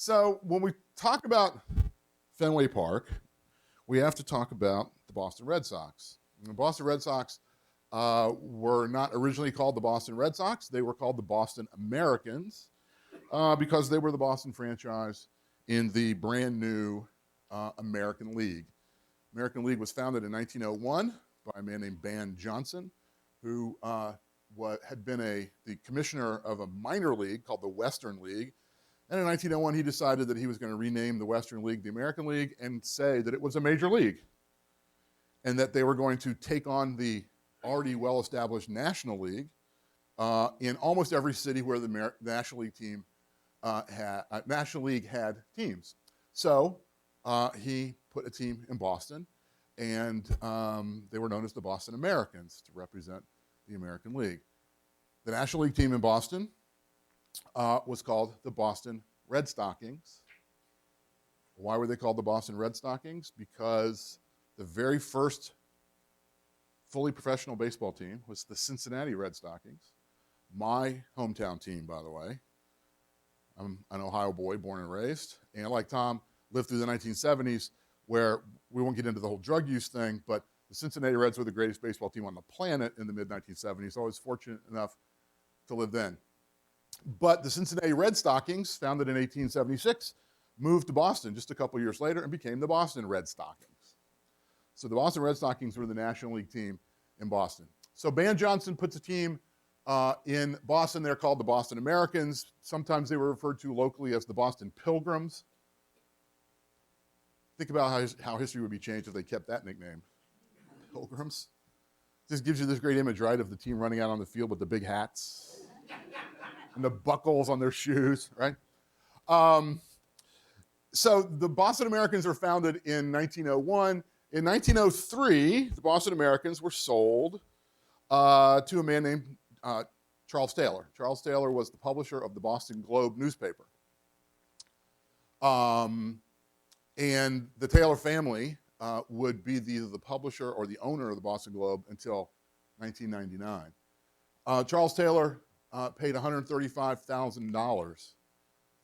So when we talk about Fenway Park, we have to talk about the Boston Red Sox. The Boston Red Sox were not originally called the Boston Red Sox. They were called the Boston Americans because they were the Boston franchise in the brand new American League. American League was founded in 1901 by a man named Ban Johnson, who had been the commissioner of a minor league called the Western League. And in 1901, he decided that he was going to rename the Western League the American League and say that it was a major league and that they were going to take on the already well-established National League in almost every city where the National League had teams. So he put a team in Boston, and they were known as the Boston Americans to represent the American League. The National League team in Boston was called the Boston Red Stockings. Why were they called the Boston Red Stockings? Because the very first fully professional baseball team was the Cincinnati Red Stockings, my hometown team, by the way. I'm an Ohio boy, born and raised, and like Tom, lived through the 1970s, where we won't get into the whole drug use thing, but the Cincinnati Reds were the greatest baseball team on the planet in the mid-1970s. I was fortunate enough to live then. But the Cincinnati Red Stockings, founded in 1876, moved to Boston just a couple years later and became the Boston Red Stockings. So the Boston Red Stockings were the National League team in Boston. So Ban Johnson puts a team in Boston. They're called the Boston Americans. Sometimes they were referred to locally as the Boston Pilgrims. Think about how history would be changed if they kept that nickname. Pilgrims. Just gives you this great image, right, of the team running out on the field with the big hats and the buckles on their shoes, right? So the Boston Americans were founded in 1901. In 1903, the Boston Americans were sold to a man named Charles Taylor. Charles Taylor was the publisher of the Boston Globe newspaper. And the Taylor family would be either the publisher or the owner of the Boston Globe until 1999. Charles Taylor paid $135,000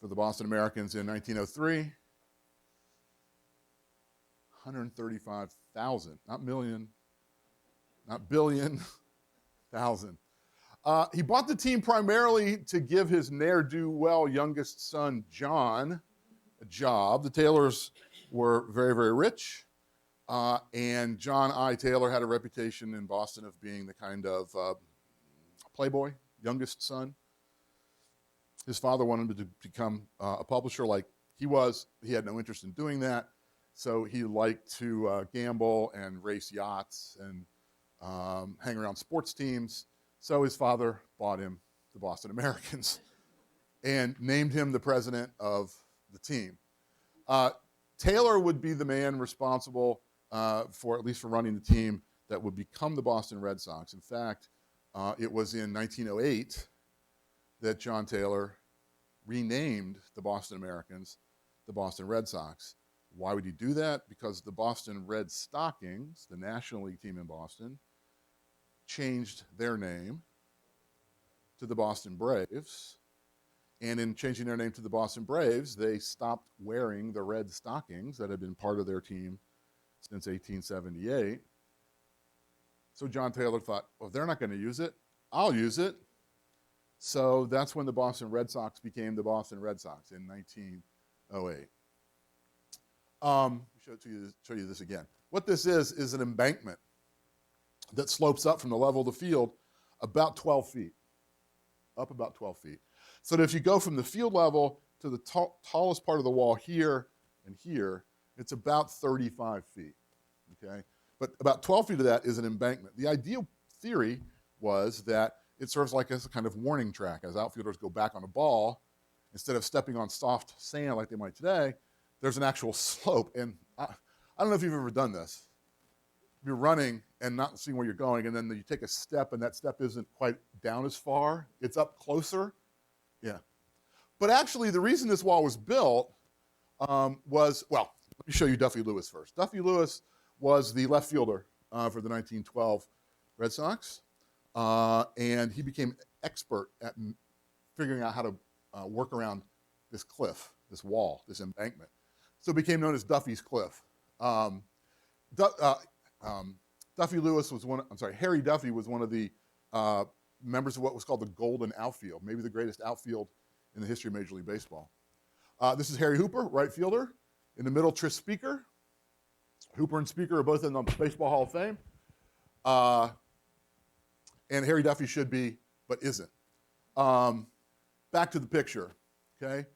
for the Boston Americans in 1903. 135,000, not million, not billion, thousand. He bought the team primarily to give his ne'er-do-well youngest son, John, a job. The Taylors were very, very rich, and John I. Taylor had a reputation in Boston of being the kind of playboy, youngest son. His father wanted him to become a publisher like he was. He had no interest in doing that, so he liked to gamble and race yachts and hang around sports teams. So his father bought him the Boston Americans and named him the president of the team. Taylor would be the man responsible for at least for running the team that would become the Boston Red Sox. In fact, it was in 1908 that John Taylor renamed the Boston Americans the Boston Red Sox. Why would he do that? Because the Boston Red Stockings, the National League team in Boston, changed their name to the Boston Braves. And in changing their name to the Boston Braves, they stopped wearing the red stockings that had been part of their team since 1878. So John Taylor thought, well, if they're not going to use it, I'll use it. So that's when the Boston Red Sox became the Boston Red Sox in 1908. Show you this again. What this is an embankment that slopes up from the level of the field about 12 feet, up about 12 feet. So that if you go from the field level to the tallest part of the wall here and here, it's about 35 feet, okay? But about 12 feet of that is an embankment. The ideal theory was that it serves like as a kind of warning track. As outfielders go back on a ball, instead of stepping on soft sand like they might today, there's an actual slope. And I don't know if you've ever done this. You're running and not seeing where you're going, and then you take a step, and that step isn't quite down as far. It's up closer. Yeah. But actually, the reason this wall was built was, well, let me show you Duffy Lewis first. Duffy Lewis was the left fielder for the 1912 Red Sox, and he became expert at figuring out how to work around this cliff this wall, this embankment. So it became known as Duffy's Cliff. Duffy Lewis was Harry Duffy was one of the members of what was called the Golden Outfield, maybe the greatest outfield in the history of Major League Baseball. This is Harry Hooper, right fielder. In the middle, Tris Speaker. Hooper and Speaker are both in the Baseball Hall of Fame. And Harry Duffy should be, but isn't. Back to the picture, okay?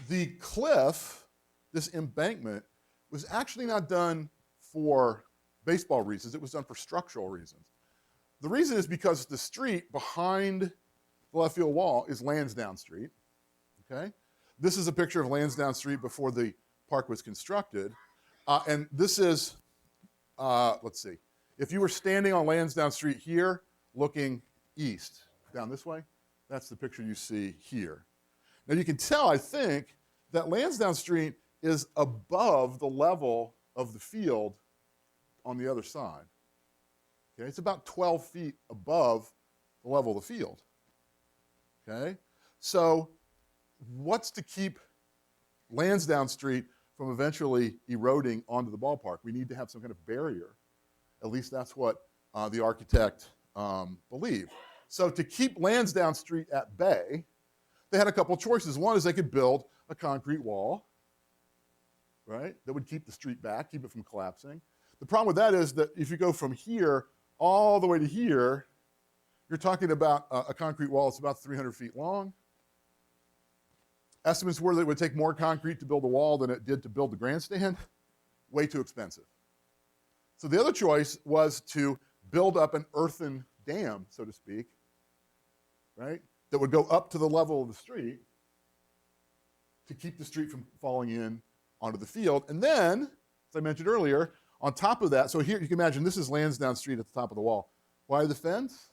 The cliff, this embankment, was actually not done for baseball reasons. It was done for structural reasons. The reason is because the street behind the left field wall is Lansdowne Street, okay? This is a picture of Lansdowne Street before the park was constructed. And this is, let's see, if you were standing on Lansdowne Street here, looking east, down this way, that's the picture you see here. Now you can tell, I think, that Lansdowne Street is above the level of the field on the other side. Okay, it's about 12 feet above the level of the field. Okay, so what's to keep Lansdowne Street from eventually eroding onto the ballpark? We need to have some kind of barrier. At least that's what the architect believed. So to keep Lansdowne Street at bay, they had a couple choices. One is they could build a concrete wall, right, that would keep the street back, keep it from collapsing. The problem with that is that if you go from here all the way to here, you're talking about a concrete wall that's about 300 feet long. Estimates were that it would take more concrete to build a wall than it did to build the grandstand. Way too expensive. So the other choice was to build up an earthen dam, so to speak, right, that would go up to the level of the street to keep the street from falling in onto the field. And then, as I mentioned earlier, on top of that, so here you can imagine this is Lansdowne Street at the top of the wall. Why the fence?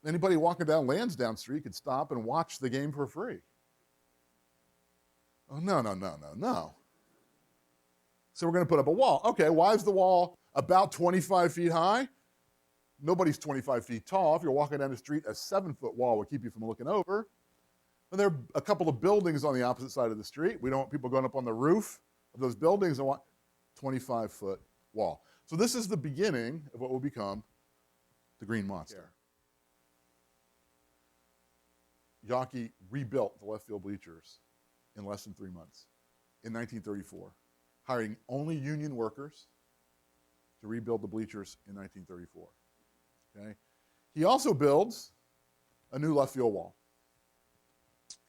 Anybody walking down Lansdowne Street could stop and watch the game for free. Oh, no, no, no, no, no. So we're going to put up a wall. Okay, why is the wall about 25 feet high? Nobody's 25 feet tall. If you're walking down the street, a 7-foot wall would keep you from looking over. And there are a couple of buildings on the opposite side of the street. We don't want people going up on the roof of those buildings. I want 25-foot wall. So this is the beginning of what will become the Green Monster. Yawkey rebuilt the left field bleachers in less than 3 months in 1934, hiring only union workers to rebuild the bleachers in 1934. Okay? He also builds a new left field wall.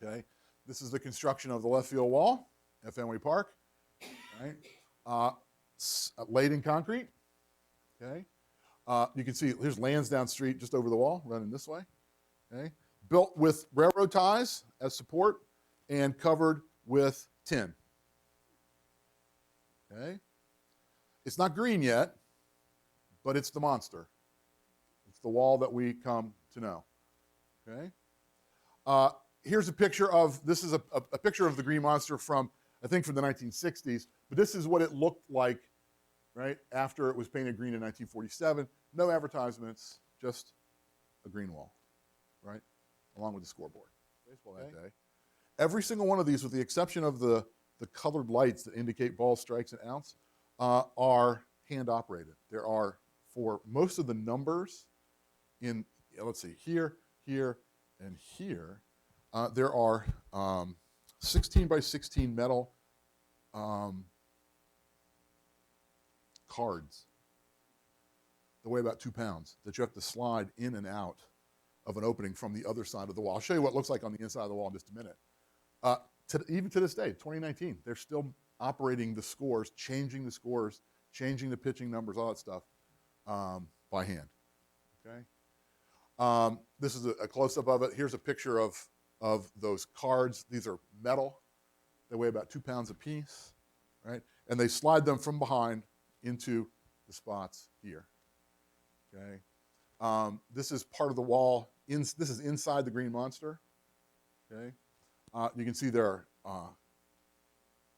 Okay? This is the construction of the left field wall at Fenway Park. Right? Laid in concrete. Okay? You can see here's Lansdowne Street just over the wall, running this way. Okay? Built with railroad ties as support and covered with tin. Okay? It's not green yet, but it's the monster. It's the wall that we come to know. Okay? Here's a picture of, this is a picture of the Green Monster from, I think from the 1960s, but this is what it looked like, right, after it was painted green in 1947. No advertisements, just a green wall, right, along with the scoreboard. Baseball that day. Every single one of these, with the exception of the colored lights that indicate balls, strikes, and outs, are hand operated. There are, for most of the numbers in, let's see, here, here, and here, there are 16 by 16 metal cards that weigh about 2 pounds that you have to slide in and out of an opening from the other side of the wall. I'll show you what it looks like on the inside of the wall in just a minute. Even to this day, 2019, they're still operating the scores, changing the pitching numbers, all that stuff by hand. Okay. This is a close-up of it. Here's a picture of those cards. These are metal. They weigh about 2 pounds apiece, right? And they slide them from behind into the spots here. Okay. This is part of the wall. This is inside the Green Monster. Okay. You can see there are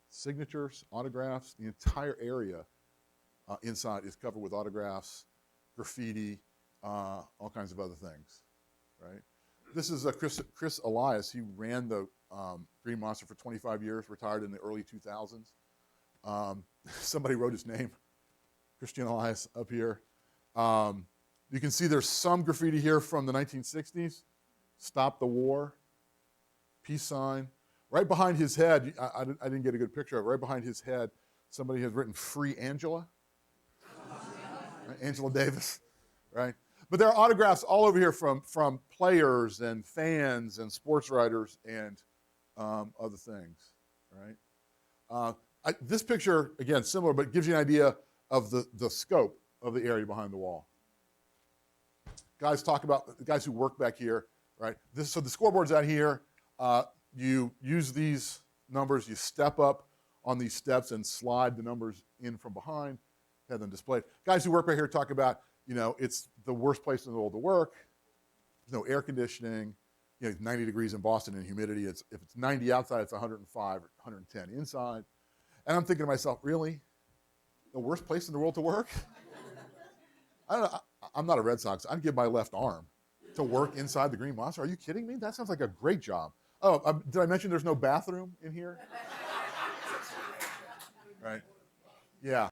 signatures, autographs. The entire area inside is covered with autographs, graffiti, all kinds of other things, right? This is Chris Elias. He ran the Green Monster for 25 years, retired in the early 2000s. Somebody wrote his name, Christian Elias, up here. You can see there's some graffiti here from the 1960s. Stop the war, peace sign. Right behind his head, I didn't get a good picture of it, right behind his head, somebody has written Free Angela. Right? Angela Davis, right? But there are autographs all over here from players and fans and sports writers and other things, right? This picture, again, similar, but gives you an idea of the scope of the area behind the wall. Guys talk about the guys who work back here, right? So the scoreboard's out here. You use these numbers, you step up on these steps and slide the numbers in from behind, have them displayed. Guys who work back here talk about, it's the worst place in the world to work. There's no air conditioning. It's 90 degrees in Boston and humidity. If it's 90 outside, it's 105 or 110 inside. And I'm thinking to myself, really? The worst place in the world to work? I don't know. I'm not a Red Sox. I'd give my left arm to work inside the Green Monster. Are you kidding me? That sounds like a great job. Oh, did I mention there's no bathroom in here? Right. Yeah.